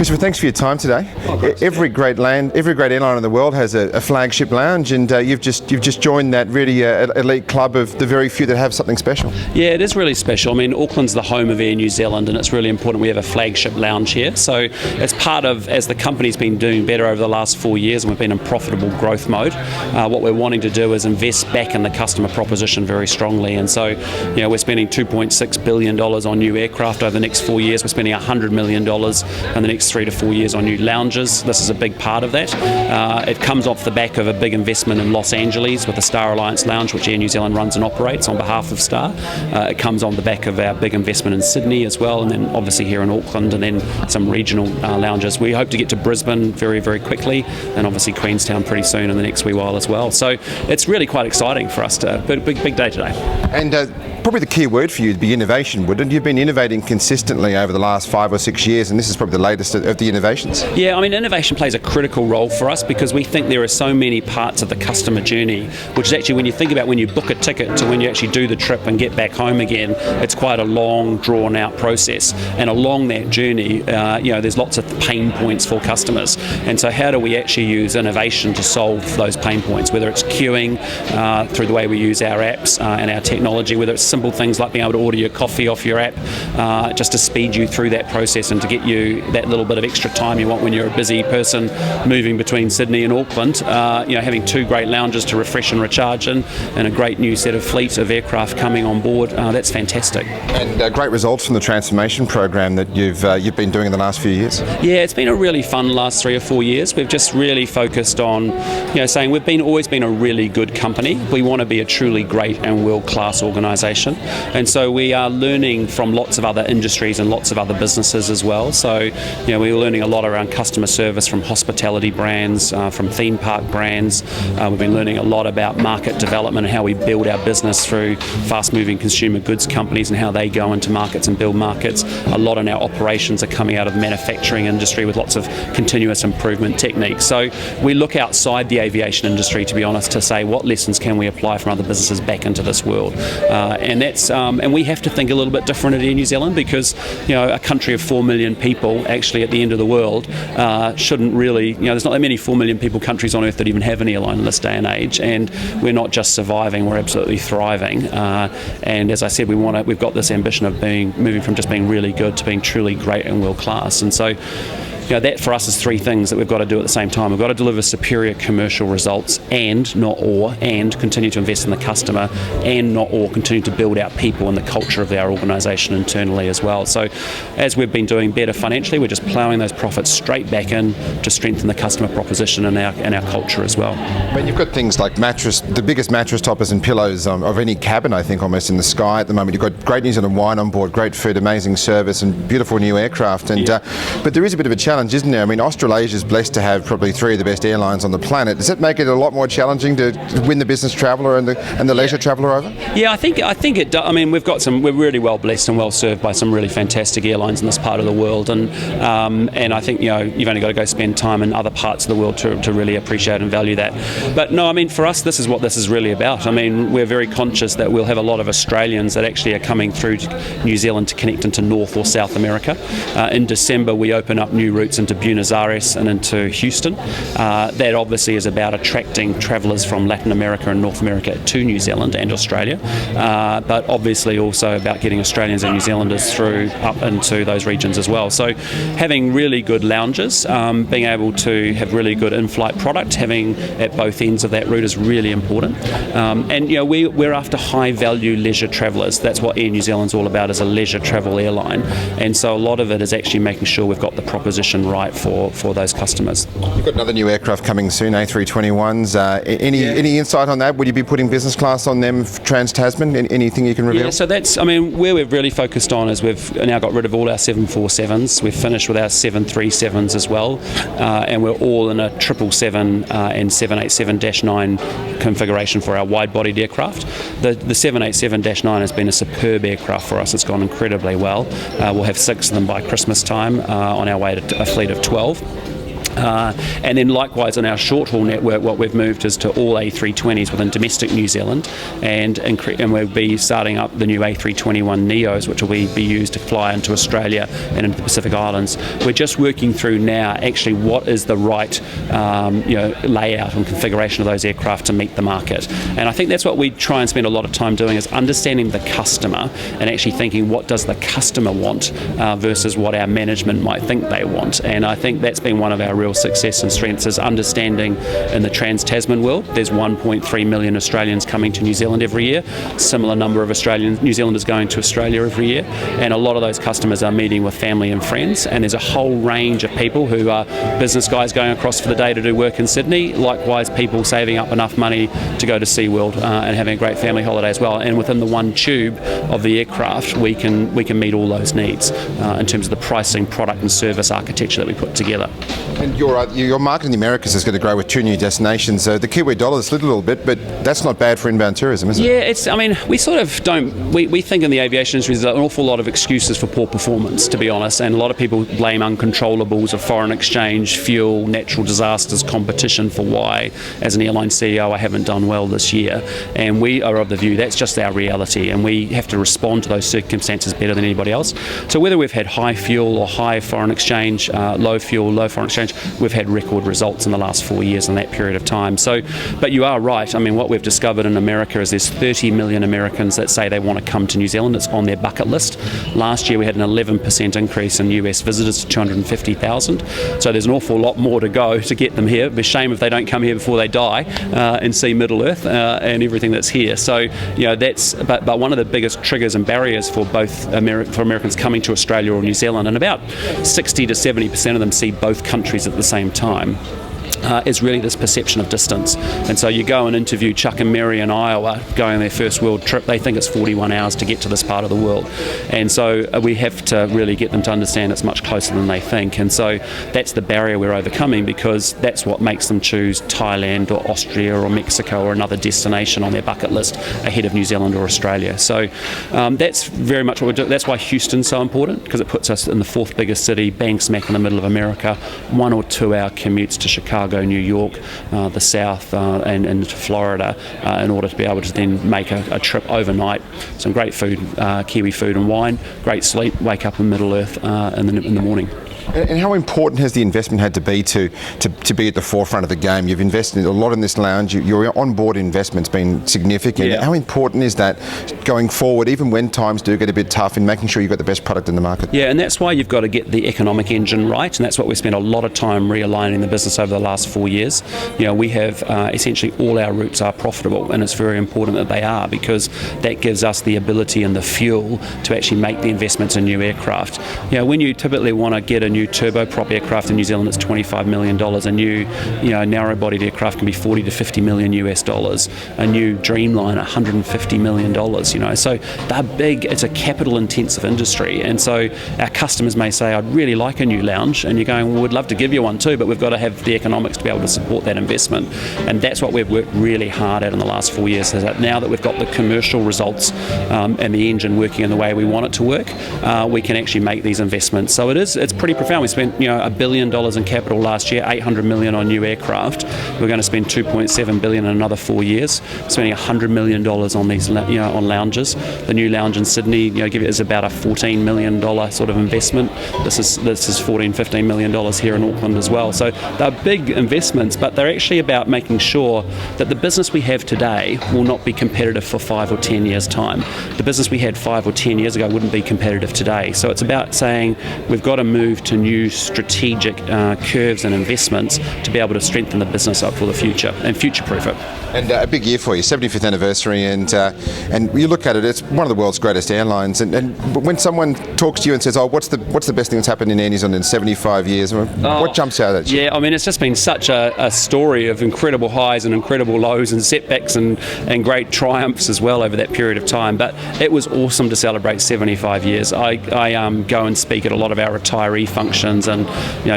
Christopher, thanks for your time today. Every great airline in the world has a flagship lounge, and you've just joined that really elite club of the very few that have something special. Yeah, it is really special. I mean, Auckland's the home of Air New Zealand, and it's really important we have a flagship lounge here. So it's part of, as the company's been doing better over the last 4 years, and we've been in profitable growth mode, what we're wanting to do is invest back in the customer proposition very strongly. And so, we're spending $2.6 billion on new aircraft over the next 4 years. We're spending $100 million in the next 3 to 4 years on new lounges. This is a big part of that. It comes off the back of a big investment in Los Angeles with the Star Alliance Lounge, which Air New Zealand runs and operates on behalf of Star. It comes on the back of our big investment in Sydney as well, and then obviously here in Auckland, and then some regional lounges. We hope to get to Brisbane very, very quickly, and obviously Queenstown pretty soon in the next wee while as well. So it's really quite exciting for us to big day today. And probably the key word for you would be innovation, wouldn't it? You've been innovating consistently over the last 5 or 6 years, and this is probably the latest of the innovations. Yeah, I mean, innovation plays a critical role for us because we think there are so many parts of the customer journey, which is actually, when you think about when you book a ticket to when you actually do the trip and get back home again, it's quite a long, drawn-out process. And along that journey, there's lots of pain points for customers. And so how do we actually use innovation to solve those pain points, whether it's queuing through the way we use our apps and our technology, whether it's simple things like being able to order your coffee off your app just to speed you through that process and to get you that little bit of extra time you want when you're a busy person moving between Sydney and Auckland. Having 2 great lounges to refresh and recharge in, and a great new set of fleet of aircraft coming on board, that's fantastic. And great results from the transformation program that you've been doing in the last few years. Yeah, it's been a really fun last 3 or 4 years. We've just really focused on, saying we've always been a really good company. We want to be a truly great and world-class organisation. And so we are learning from lots of other industries and lots of other businesses as well. So, we're learning a lot around customer service from hospitality brands, from theme park brands. We've been learning a lot about market development and how we build our business through fast-moving consumer goods companies and how they go into markets and build markets. A lot in our operations are coming out of the manufacturing industry with lots of continuous improvement techniques. So we look outside the aviation industry, to be honest, to say what lessons can we apply from other businesses back into this world. And we have to think a little bit different at Air New Zealand because, a country of 4 million people actually at the end of the world shouldn't really, there's not that many 4 million people countries on earth that even have an airline in this day and age, and we're not just surviving, we're absolutely thriving. And as I said, we've got this ambition of moving from just being really good to being truly great and world class. And so that for us is 3 things that we've got to do at the same time. We've got to deliver superior commercial results and continue to invest in the customer and continue to build out people and the culture of our organisation internally as well. So as we've been doing better financially, we're just ploughing those profits straight back in to strengthen the customer proposition and our culture as well. I mean, you've got things like the biggest mattress toppers and pillows of any cabin, I think, almost in the sky at the moment. You've got great New Zealand wine on board, great food, amazing service and beautiful new aircraft. And but there is a bit of a challenge, isn't there? I mean, Australasia is blessed to have probably 3 of the best airlines on the planet. Does it make it a lot more challenging to win the business traveller and the leisure traveller over? Yeah, I think it does. I mean, we're really well blessed and well served by some really fantastic airlines in this part of the world, and I think you've only got to go spend time in other parts of the world to really appreciate and value that. But no, I mean, for us, this is what this is really about. I mean, we're very conscious that we'll have a lot of Australians that actually are coming through to New Zealand to connect into North or South America. In December, we open up new routes into Buenos Aires and into Houston. That obviously is about attracting travellers from Latin America and North America to New Zealand and Australia, but obviously also about getting Australians and New Zealanders through up into those regions as well. So having really good lounges, being able to have really good in-flight product, having at both ends of that route is really important. And we're after high-value leisure travellers. That's what Air New Zealand's all about, as a leisure travel airline. And so a lot of it is actually making sure we've got the proposition right for those customers. You've got another new aircraft coming soon, A321s. Any insight on that? Would you be putting business class on them, Trans-Tasman? Anything you can reveal? Yeah, so where we've really focused on is we've now got rid of all our 747s. We've finished with our 737s as well, and we're all in a 777 and 787-9 configuration for our wide-bodied aircraft. The 787-9 has been a superb aircraft for us. It's gone incredibly well. We'll have 6 of them by Christmas time on our way to a fleet of 12. And then likewise on our short-haul network, what we've moved is to all A320s within domestic New Zealand, and we'll be starting up the new A321neos, which will be used to fly into Australia and into the Pacific Islands. We're just working through now actually what is the right layout and configuration of those aircraft to meet the market. And I think that's what we try and spend a lot of time doing, is understanding the customer and actually thinking what does the customer want versus what our management might think they want. And I think that's been one of our real success and strengths, is understanding in the trans-Tasman world, there's 1.3 million Australians coming to New Zealand every year, similar number of New Zealanders going to Australia every year, and a lot of those customers are meeting with family and friends, and there's a whole range of people who are business guys going across for the day to do work in Sydney, likewise people saving up enough money to go to SeaWorld and having a great family holiday as well. And within the one tube of the aircraft, we can meet all those needs in terms of the pricing, product and service architecture that we put together. And your market in the Americas is going to grow with 2 new destinations. The Kiwi dollar slid a little bit, but that's not bad for inbound tourism, is it? Yeah, we sort of don't. We think in the aviation industry there's an awful lot of excuses for poor performance, to be honest, and a lot of people blame uncontrollables of foreign exchange, fuel, natural disasters, competition for why, as an airline CEO, I haven't done well this year. And we are of the view that's just our reality, and we have to respond to those circumstances better than anybody else. So whether we've had high fuel or high foreign exchange, low fuel, low foreign exchange, we've had record results in the last 4 years in that period of time. So, but you are right. I mean, what we've discovered in America is there's 30 million Americans that say they want to come to New Zealand. It's on their bucket list. Last year we had an 11% increase in US visitors to 250,000. So there's an awful lot more to go to get them here. It'd be a shame if they don't come here before they die and see Middle Earth and everything that's here. So, that's but one of the biggest triggers and barriers for both for Americans coming to Australia or New Zealand, and about 60 to 70% of them see both countries at the same time, is really this perception of distance. And so you go and interview Chuck and Mary in Iowa going on their first world trip, they think it's 41 hours to get to this part of the world. And so we have to really get them to understand it's much closer than they think. And so that's the barrier we're overcoming, because that's what makes them choose Thailand or Austria or Mexico or another destination on their bucket list ahead of New Zealand or Australia. So that's very much what we're doing. That's why Houston's so important, because it puts us in the 4th biggest city, bang smack in the middle of America, 1 or 2 hour commutes to Chicago, New York, the South, and into Florida, in order to be able to then make a trip overnight. Some great food, Kiwi food and wine, great sleep, wake up in Middle Earth in the morning. And how important has the investment had to be to be at the forefront of the game? You've invested a lot in this lounge. Your on-board investment's been significant. Yeah. How important is that going forward, even when times do get a bit tough, in making sure you've got the best product in the market? Yeah, and that's why you've got to get the economic engine right, and that's what we've spent a lot of time realigning the business over the last 4 years. We have essentially all our routes are profitable, and it's very important that they are, because that gives us the ability and the fuel to actually make the investments in new aircraft. When you typically want to get a new turboprop aircraft in New Zealand, it's $25 million. A new narrow-bodied aircraft can be $40 to $50 million US dollars. A new Dreamliner, $150 million. So they're big. It's a capital-intensive industry, and so our customers may say, "I'd really like a new lounge," and you're going, "Well, we'd love to give you one too, but we've got to have the economics to be able to support that investment." And that's what we've worked really hard at in the last 4 years. Is that now that we've got the commercial results and the engine working in the way we want it to work, we can actually make these investments. So it's pretty profound. We spent $1 billion in capital last year, $800 million on new aircraft. We're going to spend $2.7 billion in another 4 years. Spending $100 million on these on lounges. The new lounge in Sydney, is about a $14 million sort of investment. This is $14-15 million here in Auckland as well. So they're big investments, but they're actually about making sure that the business we have today will not be competitive for 5 or 10 years' time. The business we had 5 or 10 years ago wouldn't be competitive today. So it's about saying we've got to move to new strategic curves and investments to be able to strengthen the business up for the future and future-proof it. And a big year for you, 75th anniversary, and you look at it, it's one of the world's greatest airlines. And when someone talks to you and says, "Oh, what's the best thing that's happened in Air New Zealand in 75 years?" What jumps out at you? Yeah, it's just been such a story of incredible highs and incredible lows and setbacks and great triumphs as well over that period of time. But it was awesome to celebrate 75 years. I go and speak at a lot of our retiree functions. And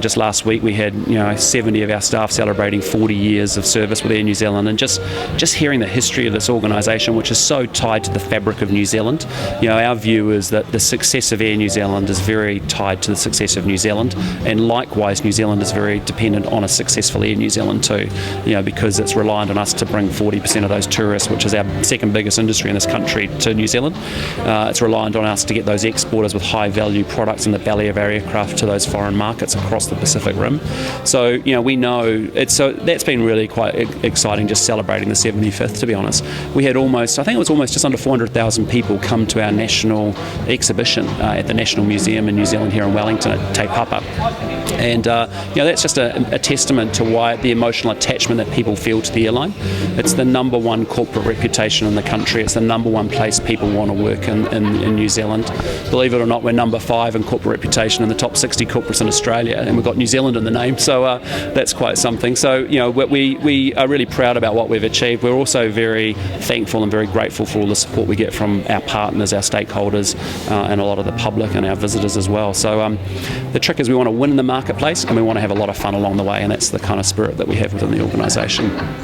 just last week we had 70 of our staff celebrating 40 years of service with Air New Zealand, and just hearing the history of this organisation, which is so tied to the fabric of New Zealand. Our view is that the success of Air New Zealand is very tied to the success of New Zealand, and likewise New Zealand is very dependent on a successful Air New Zealand too, because it's reliant on us to bring 40% of those tourists, which is our second biggest industry in this country, to New Zealand. It's reliant on us to get those exporters with high value products in the belly of our aircraft to those foreign markets across the Pacific Rim. So we know that's been really quite exciting, just celebrating the 75th, to be honest. We had I think it was almost just under 400,000 people come to our national exhibition at the National Museum in New Zealand here in Wellington at Te Papa. And that's just a testament to why the emotional attachment that people feel to the airline. It's the number one corporate reputation in the country. It's the number one place people want to work in New Zealand. Believe it or not, we're number 5 in corporate reputation in the top 60 corporates in Australia, and we've got New Zealand in the name, so that's quite something. So we are really proud about what we've achieved. We're also very thankful and very grateful for all the support we get from our partners, our stakeholders, and a lot of the public and our visitors as well. So the trick is we want to win in the marketplace, and we want to have a lot of fun along the way, and that's the kind of spirit that we have within the organisation.